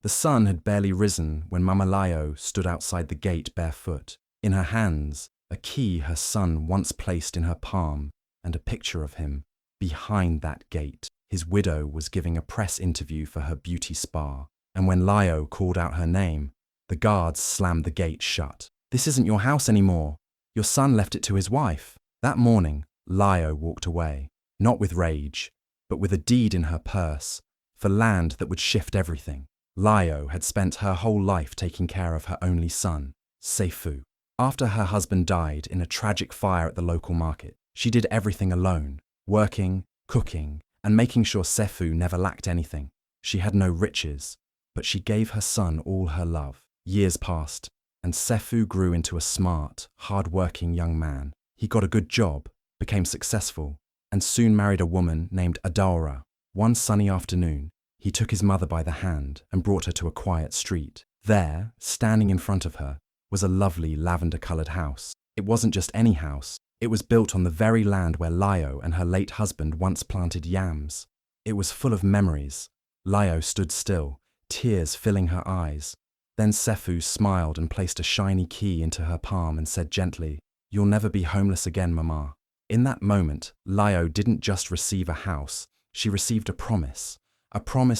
The sun had barely risen when Mama Layo stood outside the gate barefoot. In her hands, a key her son once placed in her palm and a picture of him. Behind that gate, his widow was giving a press interview for her beauty spa, and when Layo called out her name, the guards slammed the gate shut. "This isn't your house anymore. Your son left it to his wife." That morning, Layo walked away, not with rage, but with a deed in her purse for land that would shift everything. Layo had spent her whole life taking care of her only son, Seifu. After her husband died in a tragic fire at the local market, she did everything alone, working, cooking, and making sure Seifu never lacked anything. She had no riches, but she gave her son all her love. Years passed, and Seifu grew into a smart, hard-working young man. He got a good job, became successful, and soon married a woman named Adaora. One sunny afternoon, he took his mother by the hand and brought her to a quiet street. There, standing in front of her, was a lovely lavender-coloured house. It wasn't just any house. It was built on the very land where Layo and her late husband once planted yams. It was full of memories. Layo stood still, tears filling her eyes. Then Seifu smiled and placed a shiny key into her palm and said gently, "You'll never be homeless again, Mama." In that moment, Layo didn't just receive a house, she received a promise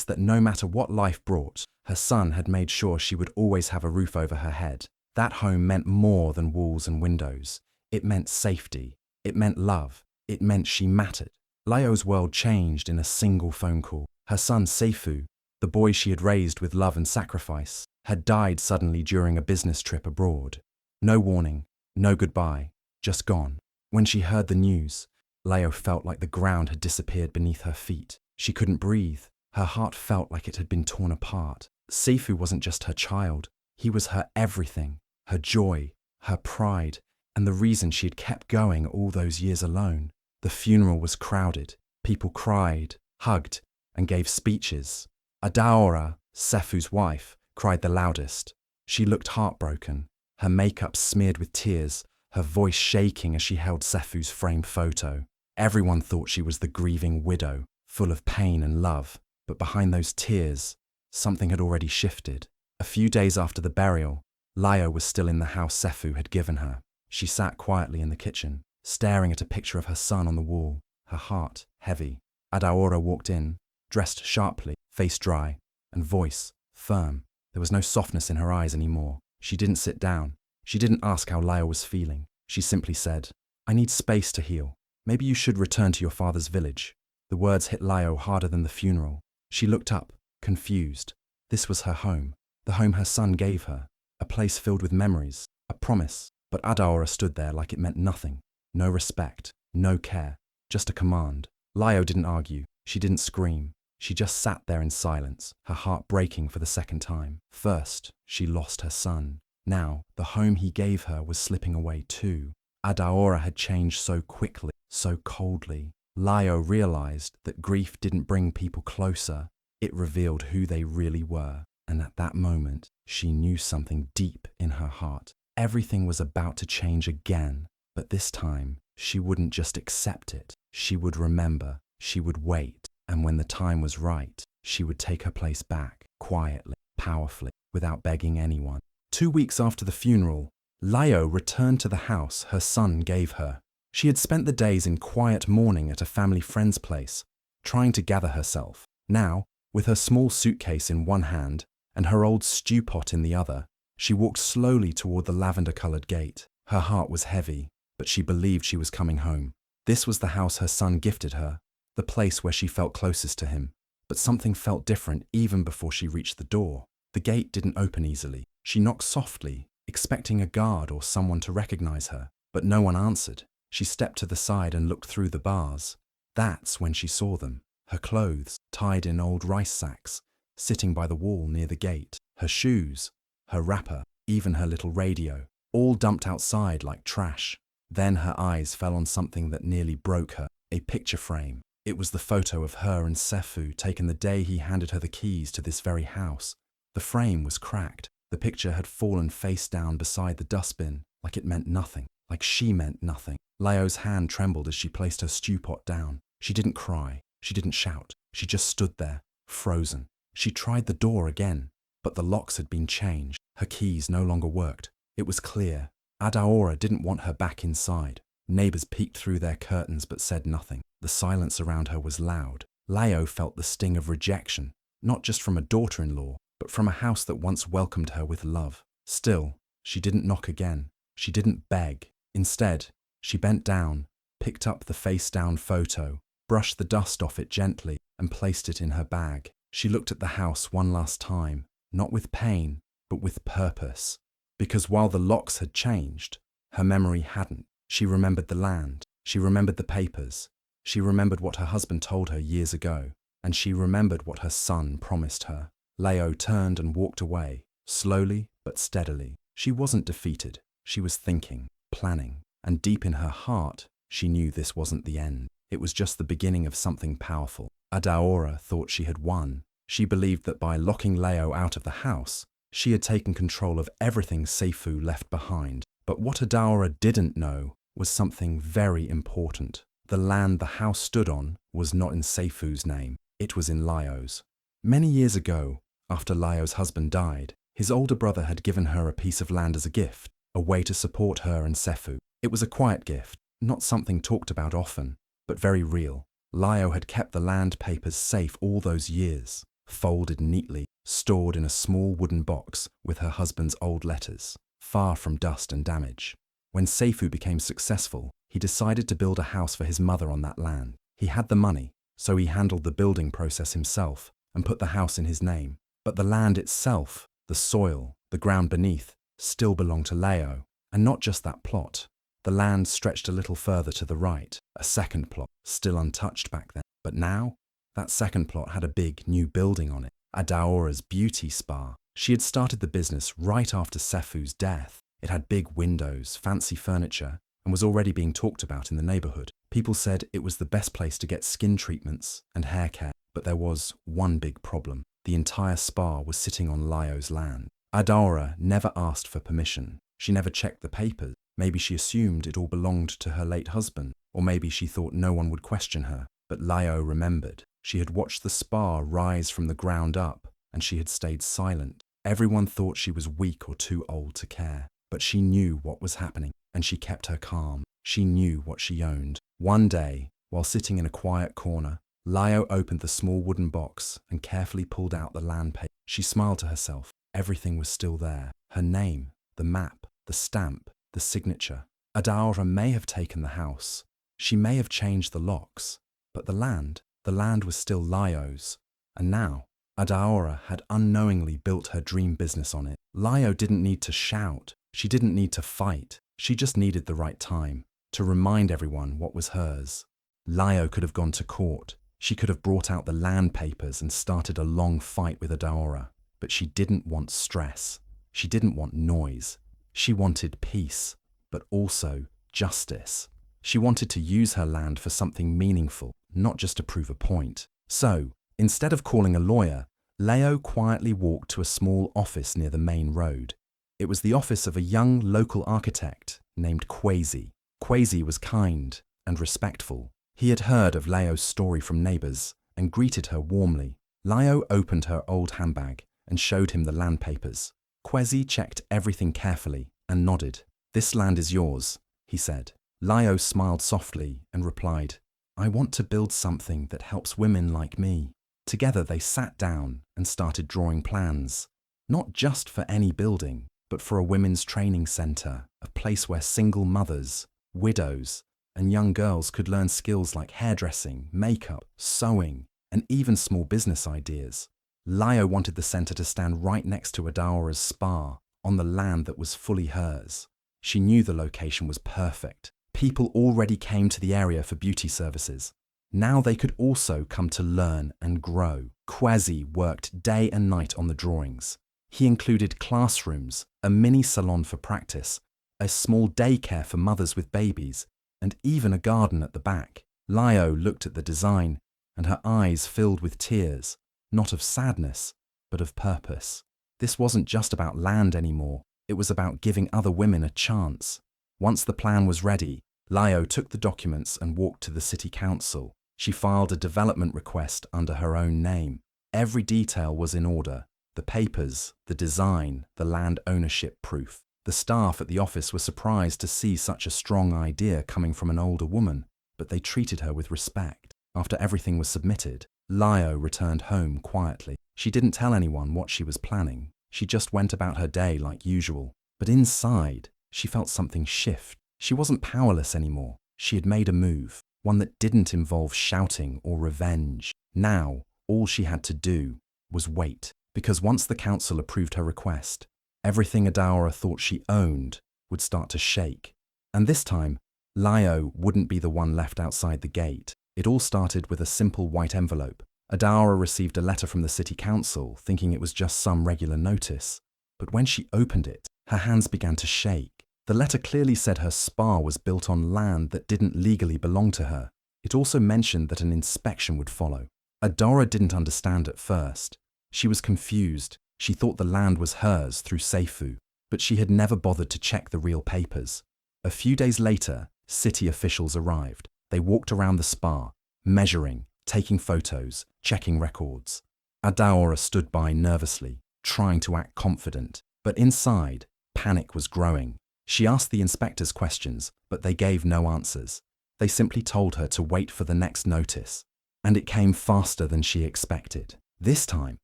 that no matter what life brought, her son had made sure she would always have a roof over her head. That home meant more than walls and windows. It meant safety. It meant love. It meant she mattered. Layo's world changed in a single phone call. Her son Seifu, the boy she had raised with love and sacrifice, had died suddenly during a business trip abroad. No warning, no goodbye, just gone. When she heard the news, Layo felt like the ground had disappeared beneath her feet. She couldn't breathe. Her heart felt like it had been torn apart. Seifu wasn't just her child. He was her everything, her joy, her pride, and the reason she had kept going all those years alone. The funeral was crowded. People cried, hugged, and gave speeches. Adaora, Seifu's wife, cried the loudest. She looked heartbroken, her makeup smeared with tears, her voice shaking as she held Seifu's framed photo. Everyone thought she was the grieving widow, full of pain and love, but behind those tears, something had already shifted. A few days after the burial, Layo was still in the house Seifu had given her. She sat quietly in the kitchen, staring at a picture of her son on the wall, her heart heavy. Adaora walked in, dressed sharply, face dry, and voice firm. There was no softness in her eyes anymore. She didn't sit down. She didn't ask how Layo was feeling. She simply said, "I need space to heal. Maybe you should return to your father's village." The words hit Layo harder than the funeral. She looked up, confused. This was her home, the home her son gave her, a place filled with memories, a promise. But Adaora stood there like it meant nothing. No respect, no care, just a command. Layo didn't argue. She didn't scream. She just sat there in silence, her heart breaking for the second time. First, she lost her son. Now, the home he gave her was slipping away too. Adaora had changed so quickly, so coldly. Layo realized that grief didn't bring people closer. It revealed who they really were. And at that moment, she knew something deep in her heart. Everything was about to change again, but this time, she wouldn't just accept it. She would remember, she would wait, and when the time was right, she would take her place back, quietly, powerfully, without begging anyone. 2 weeks after the funeral, Layo returned to the house her son gave her. She had spent the days in quiet mourning at a family friend's place, trying to gather herself. Now, with her small suitcase in one hand and her old stew pot in the other, she walked slowly toward the lavender-coloured gate. Her heart was heavy, but she believed she was coming home. This was the house her son gifted her, the place where she felt closest to him. But something felt different even before she reached the door. The gate didn't open easily. She knocked softly, expecting a guard or someone to recognize her, but no one answered. She stepped to the side and looked through the bars. That's when she saw them. Her clothes, tied in old rice sacks, sitting by the wall near the gate. Her shoes, her wrapper, even her little radio, all dumped outside like trash. Then her eyes fell on something that nearly broke her, a picture frame. It was the photo of her and Seifu taken the day he handed her the keys to this very house. The frame was cracked. The picture had fallen face down beside the dustbin, like it meant nothing, like she meant nothing. Layo's hand trembled as she placed her stew pot down. She didn't cry. She didn't shout. She just stood there, frozen. She tried the door again, But the locks had been changed. Her keys no longer worked. It was clear. Adaora didn't want her back inside. Neighbors peeked through their curtains but said nothing. The silence around her was loud. Layo felt the sting of rejection, not just from a daughter-in-law, but from a house that once welcomed her with love. Still, she didn't knock again. She didn't beg. Instead, she bent down, picked up the face-down photo, brushed the dust off it gently, and placed it in her bag. She looked at the house one last time, not with pain, but with purpose. Because while the locks had changed, her memory hadn't. She remembered the land. She remembered the papers. She remembered what her husband told her years ago. And she remembered what her son promised her. Layo turned and walked away, slowly but steadily. She wasn't defeated. She was thinking, planning. And deep in her heart, she knew this wasn't the end. It was just the beginning of something powerful. Adaora thought she had won. She believed that by locking Layo out of the house, she had taken control of everything Seifu left behind. But what Adaora didn't know was something very important. The land the house stood on was not in Seifu's name. It was in Layo's. Many years ago, after Layo's husband died, his older brother had given her a piece of land as a gift, a way to support her and Seifu. It was a quiet gift, not something talked about often, but very real. Layo had kept the land papers safe all those years, folded neatly, stored in a small wooden box with her husband's old letters, far from dust and damage. When Seifu became successful, he decided to build a house for his mother on that land. He had the money, so he handled the building process himself and put the house in his name. But the land itself, the soil, the ground beneath, still belonged to Layo. And not just that plot. The land stretched a little further to the right, a second plot, still untouched back then. But now, that second plot had a big new building on it, Adaora's beauty spa. She had started the business right after Seifu's death. It had big windows, fancy furniture, and was already being talked about in the neighborhood. People said it was the best place to get skin treatments and hair care. But there was one big problem. The entire spa was sitting on Layo's land. Adaora never asked for permission. She never checked the papers. Maybe she assumed it all belonged to her late husband, or maybe she thought no one would question her. But Layo remembered. She had watched the spa rise from the ground up, and she had stayed silent. Everyone thought she was weak or too old to care. But she knew what was happening, and she kept her calm. She knew what she owned. One day, while sitting in a quiet corner, Layo opened the small wooden box and carefully pulled out the land paper. She smiled to herself. Everything was still there. Her name, the map, the stamp, the signature. Adaora may have taken the house. She may have changed the locks. But the land was still Layo's. And now, Adaora had unknowingly built her dream business on it. Layo didn't need to shout. She didn't need to fight. She just needed the right time to remind everyone what was hers. Layo could have gone to court. She could have brought out the land papers and started a long fight with Adaora. But she didn't want stress. She didn't want noise. She wanted peace, but also justice. She wanted to use her land for something meaningful, not just to prove a point. So, instead of calling a lawyer, Layo quietly walked to a small office near the main road. It was the office of a young local architect named Kwesi. Kwesi was kind and respectful. He had heard of Layo's story from neighbors and greeted her warmly. Layo opened her old handbag and showed him the land papers. Kwesi checked everything carefully and nodded. "This land is yours," he said. Layo smiled softly and replied, "I want to build something that helps women like me." Together they sat down and started drawing plans, not just for any building, but for a women's training center, a place where single mothers, widows, and young girls could learn skills like hairdressing, makeup, sewing, and even small business ideas. Layo wanted the center to stand right next to Adaora's spa, on the land that was fully hers. She knew the location was perfect. People already came to the area for beauty services. Now they could also come to learn and grow. Kwesi worked day and night on the drawings. He included classrooms, a mini salon for practice, a small daycare for mothers with babies, and even a garden at the back. Layo looked at the design, and her eyes filled with tears, not of sadness, but of purpose. This wasn't just about land anymore. It was about giving other women a chance. Once the plan was ready, Layo took the documents and walked to the city council. She filed a development request under her own name. Every detail was in order. The papers, the design, the land ownership proof. The staff at the office were surprised to see such a strong idea coming from an older woman, but they treated her with respect. After everything was submitted, Lio returned home quietly. She didn't tell anyone what she was planning. She just went about her day like usual. But inside, she felt something shift. She wasn't powerless anymore. She had made a move, one that didn't involve shouting or revenge. Now, all she had to do was wait, because once the council approved her request, everything Adaora thought she owned would start to shake. And this time, Lio wouldn't be the one left outside the gate. It all started with a simple white envelope. Adaora received a letter from the city council, thinking it was just some regular notice. But when she opened it, her hands began to shake. The letter clearly said her spa was built on land that didn't legally belong to her. It also mentioned that an inspection would follow. Adaora didn't understand at first. She was confused. She thought the land was hers through Seifu, but she had never bothered to check the real papers. A few days later, city officials arrived. They walked around the spa, measuring, taking photos, checking records. Adaora stood by nervously, trying to act confident, but inside, panic was growing. She asked the inspectors questions, but they gave no answers. They simply told her to wait for the next notice, and it came faster than she expected. This time,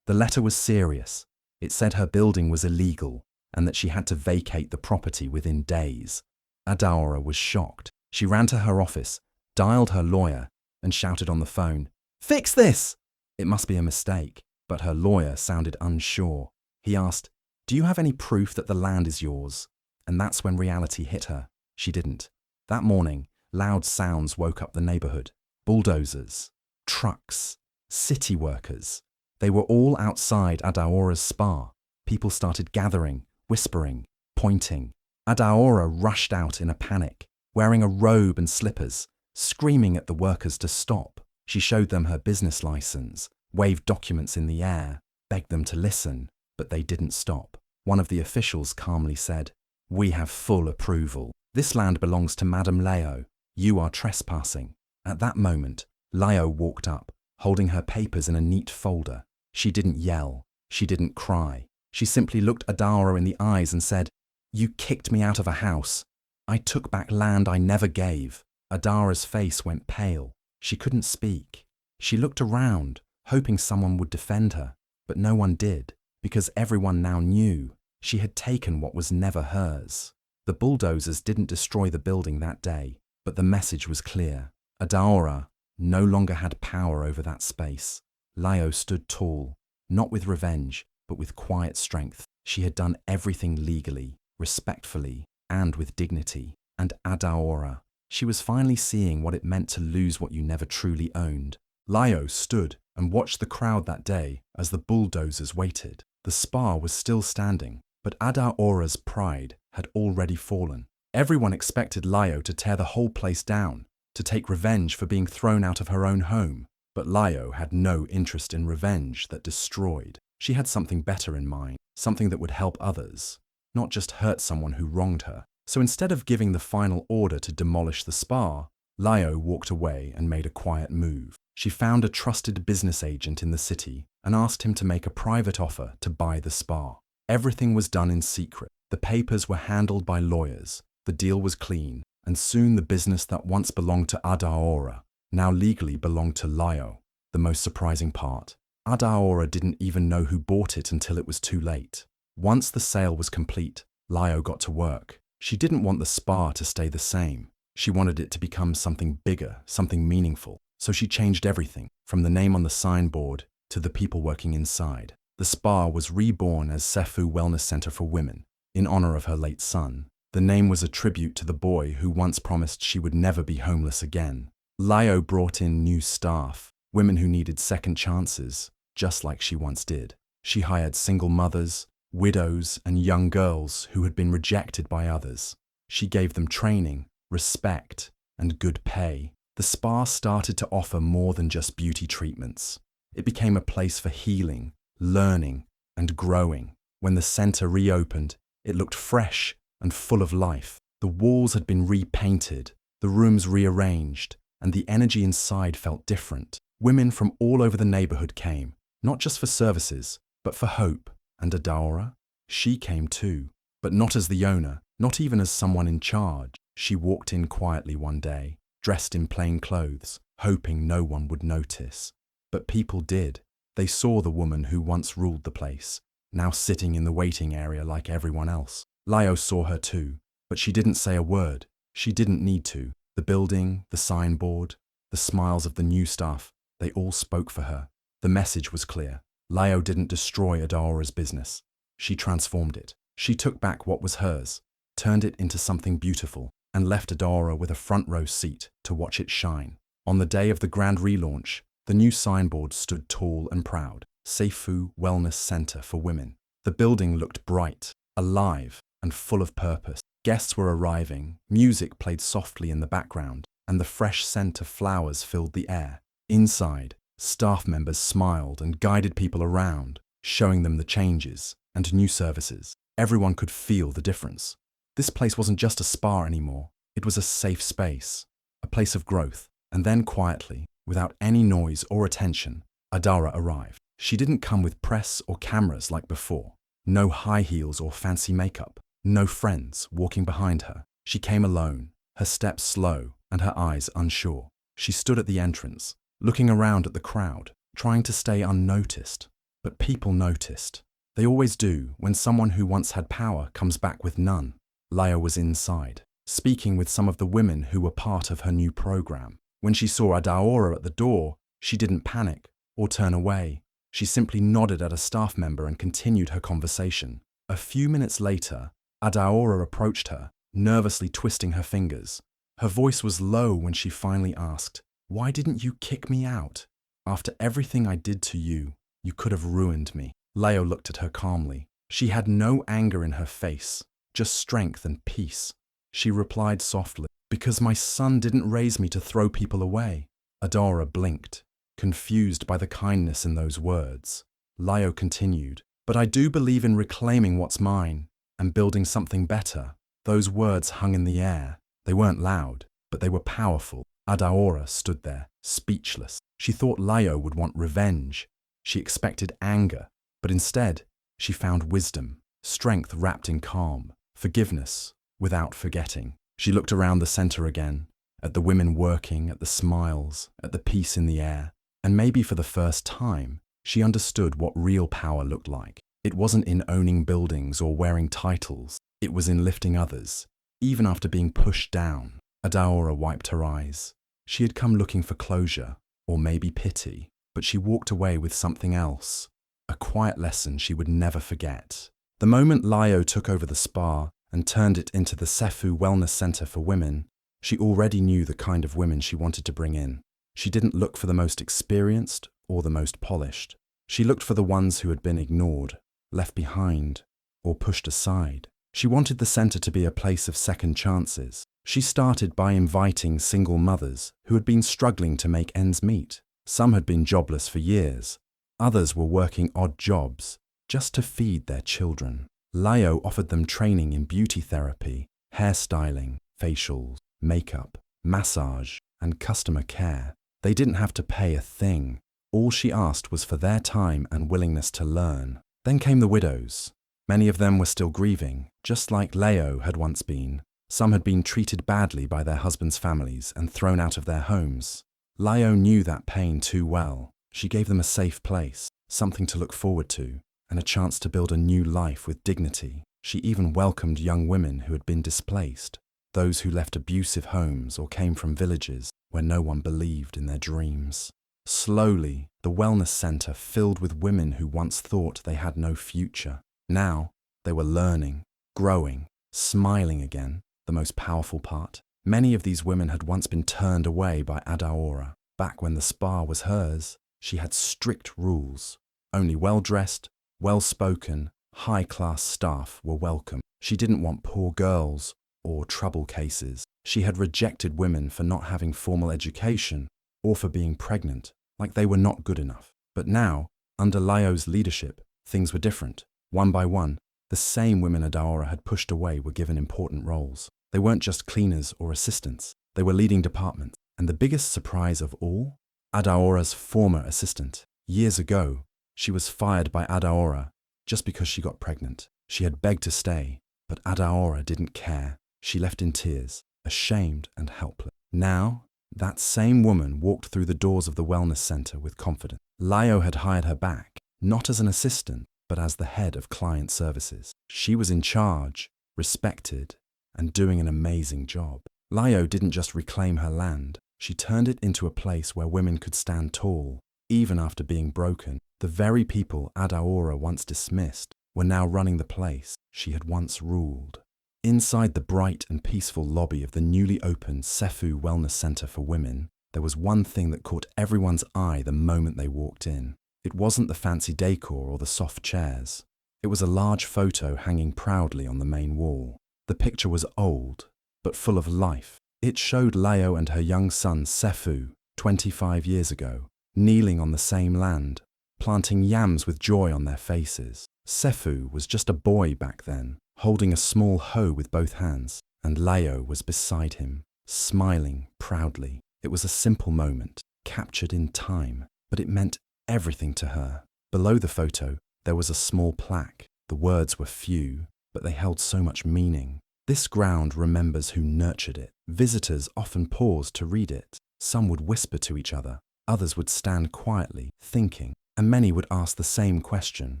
the letter was serious. It said her building was illegal and that she had to vacate the property within days. Adaora was shocked. She ran to her office, dialed her lawyer, and shouted on the phone, "Fix this!" It must be a mistake, but her lawyer sounded unsure. He asked, "Do you have any proof that the land is yours?" And that's when reality hit her. She didn't. That morning, loud sounds woke up the neighborhood. Bulldozers, trucks, city workers. They were all outside Adaora's spa. People started gathering, whispering, pointing. Adaora rushed out in a panic, wearing a robe and slippers, screaming at the workers to stop. She showed them her business license, waved documents in the air, begged them to listen, but they didn't stop. One of the officials calmly said, "We have full approval. This land belongs to Madame Leo. You are trespassing." At that moment, Leo walked up, holding her papers in a neat folder. She didn't yell. She didn't cry. She simply looked Adaora in the eyes and said, "You kicked me out of a house. I took back land I never gave." Adaora's face went pale. She couldn't speak. She looked around, hoping someone would defend her, but no one did, because everyone now knew she had taken what was never hers. The bulldozers didn't destroy the building that day, but the message was clear. Adaora no longer had power over that space. Lio stood tall, not with revenge, but with quiet strength. She had done everything legally, respectfully, and with dignity. And Adaora, she was finally seeing what it meant to lose what you never truly owned. Lio stood and watched the crowd that day as the bulldozers waited. The spa was still standing, but Adaora's pride had already fallen. Everyone expected Lio to tear the whole place down, to take revenge for being thrown out of her own home. But Lio had no interest in revenge that destroyed. She had something better in mind, something that would help others, not just hurt someone who wronged her. So instead of giving the final order to demolish the spa, Lio walked away and made a quiet move. She found a trusted business agent in the city and asked him to make a private offer to buy the spa. Everything was done in secret. The papers were handled by lawyers. The deal was clean, and soon the business that once belonged to Adaora now legally belonged to Lio. The most surprising part, Adaora didn't even know who bought it until it was too late. Once the sale was complete, Lio got to work. She didn't want the spa to stay the same. She wanted it to become something bigger, something meaningful. So she changed everything, from the name on the signboard to the people working inside. The spa was reborn as Sefu Wellness Center for Women, in honor of her late son. The name was a tribute to the boy who once promised she would never be homeless again. Lio brought in new staff, women who needed second chances, just like she once did. She hired single mothers, widows, and young girls who had been rejected by others. She gave them training, respect, and good pay. The spa started to offer more than just beauty treatments. It became a place for healing, learning, and growing. When the center reopened, it looked fresh and full of life. The walls had been repainted, the rooms rearranged, and the energy inside felt different. Women from all over the neighborhood came, not just for services, but for hope. And Adaora? She came too, but not as the owner, not even as someone in charge. She walked in quietly one day, dressed in plain clothes, hoping no one would notice. But people did. They saw the woman who once ruled the place, now sitting in the waiting area like everyone else. Lio saw her too, but she didn't say a word. She didn't need to. The building, the signboard, the smiles of the new staff, they all spoke for her. The message was clear. Lio didn't destroy Adaora's business. She transformed it. She took back what was hers, turned it into something beautiful, and left Adaora with a front row seat to watch it shine. On the day of the grand relaunch, the new signboard stood tall and proud. Seifu Wellness Center for Women. The building looked bright, alive, and full of purpose. Guests were arriving, music played softly in the background, and the fresh scent of flowers filled the air. Inside, staff members smiled and guided people around, showing them the changes and new services. Everyone could feel the difference. This place wasn't just a spa anymore. It was a safe space, a place of growth. And then quietly, without any noise or attention, Adaora arrived. She didn't come with press or cameras like before. No high heels or fancy makeup. No friends walking behind her. She came alone, her steps slow and her eyes unsure. She stood at the entrance, looking around at the crowd, trying to stay unnoticed. But people noticed. They always do when someone who once had power comes back with none. Lio was inside, speaking with some of the women who were part of her new program. When she saw Adaora at the door, she didn't panic or turn away. She simply nodded at a staff member and continued her conversation. A few minutes later, Adaora approached her, nervously twisting her fingers. Her voice was low when she finally asked, "Why didn't you kick me out? After everything I did to you, you could have ruined me." Leo looked at her calmly. She had no anger in her face, just strength and peace. She replied softly, "Because my son didn't raise me to throw people away." Adaora blinked, confused by the kindness in those words. Lio continued, "But I do believe in reclaiming what's mine and building something better." Those words hung in the air. They weren't loud, but they were powerful. Adaora stood there, speechless. She thought Lio would want revenge. She expected anger, but instead, she found wisdom, strength wrapped in calm, forgiveness without forgetting. She looked around the center again, at the women working, at the smiles, at the peace in the air, and maybe for the first time, she understood what real power looked like. It wasn't in owning buildings or wearing titles. It was in lifting others, even after being pushed down. Adaora wiped her eyes. She had come looking for closure, or maybe pity, but she walked away with something else, a quiet lesson she would never forget. The moment Lio took over the spa and turned it into the Seifu Wellness Center for Women, she already knew the kind of women she wanted to bring in. She didn't look for the most experienced or the most polished. She looked for the ones who had been ignored, left behind, or pushed aside. She wanted the center to be a place of second chances. She started by inviting single mothers who had been struggling to make ends meet. Some had been jobless for years. Others were working odd jobs just to feed their children. Lio offered them training in beauty therapy, hairstyling, facials, makeup, massage, and customer care. They didn't have to pay a thing. All she asked was for their time and willingness to learn. Then came the widows. Many of them were still grieving, just like Leo had once been. Some had been treated badly by their husbands' families and thrown out of their homes. Lio knew that pain too well. She gave them a safe place, something to look forward to, and a chance to build a new life with dignity. She even welcomed young women who had been displaced, those who left abusive homes or came from villages where no one believed in their dreams. Slowly, the wellness center filled with women who once thought they had no future. Now, they were learning, growing, smiling again. The most powerful part. Many of these women had once been turned away by Adaora. Back when the spa was hers, she had strict rules. Only well-dressed, well-spoken, high-class staff were welcome. She didn't want poor girls or trouble cases. She had rejected women for not having formal education or for being pregnant, like they were not good enough. But now, under Lio's leadership, things were different. One by one, the same women Adaora had pushed away were given important roles. They weren't just cleaners or assistants. They were leading departments. And the biggest surprise of all? Adaora's former assistant. Years ago, She was fired by Adaora just because she got pregnant. She had begged to stay, but Adaora didn't care. She left in tears, ashamed and helpless. Now, that same woman walked through the doors of the wellness center with confidence. Layo had hired her back, not as an assistant, but as the head of client services. She was in charge, respected, and doing an amazing job. Layo didn't just reclaim her land, she turned it into a place where women could stand tall, even after being broken. The very people Adaora once dismissed were now running the place she had once ruled. Inside the bright and peaceful lobby of the newly opened Sefu Wellness Center for Women, there was one thing that caught everyone's eye the moment they walked in. It wasn't the fancy decor or the soft chairs. It was a large photo hanging proudly on the main wall. The picture was old, but full of life. It showed Layo and her young son Sefu, 25 years ago, kneeling on the same land, planting yams with joy on their faces. Sefu was just a boy back then, holding a small hoe with both hands, and Layo was beside him, smiling proudly. It was a simple moment, captured in time, but it meant everything to her. Below the photo, there was a small plaque. The words were few, but they held so much meaning. This ground remembers who nurtured it. Visitors often paused to read it. Some would whisper to each other, others would stand quietly, thinking, and many would ask the same question: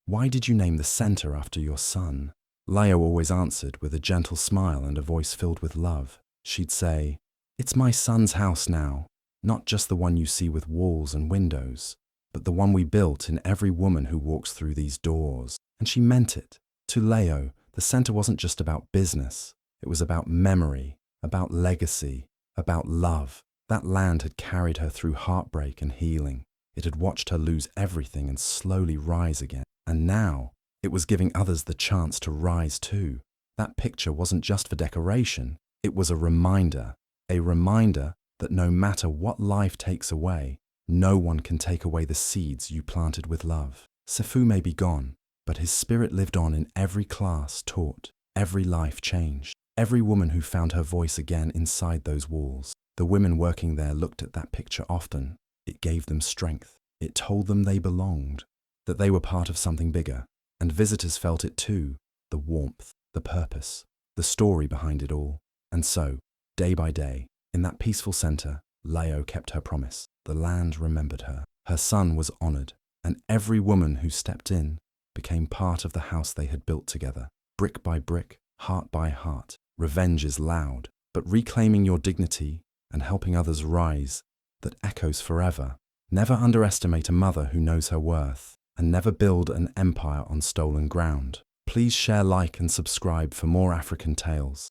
why did you name the center after your son? Layo always answered with a gentle smile and a voice filled with love. She'd say, "It's my son's house now, not just the one you see with walls and windows, but the one we built in every woman who walks through these doors." And she meant it. To Layo, the center wasn't just about business. It was about memory, about legacy, about love. That land had carried her through heartbreak and healing. It had watched her lose everything and slowly rise again. And now, it was giving others the chance to rise too. That picture wasn't just for decoration. It was a reminder that no matter what life takes away, no one can take away the seeds you planted with love. Sefu may be gone, but his spirit lived on in every class taught, every life changed, every woman who found her voice again inside those walls. The women working there looked at that picture often. It gave them strength. It told them they belonged, that they were part of something bigger. And visitors felt it too, the warmth, the purpose, the story behind it all. And so, day by day, in that peaceful center, Layo kept her promise. The land remembered her. Her son was honored, and every woman who stepped in became part of the house they had built together. Brick by brick, heart by heart. Revenge is loud, but reclaiming your dignity and helping others rise, that echoes forever. Never underestimate a mother who knows her worth, and never build an empire on stolen ground. Please share, like, and subscribe for more African tales.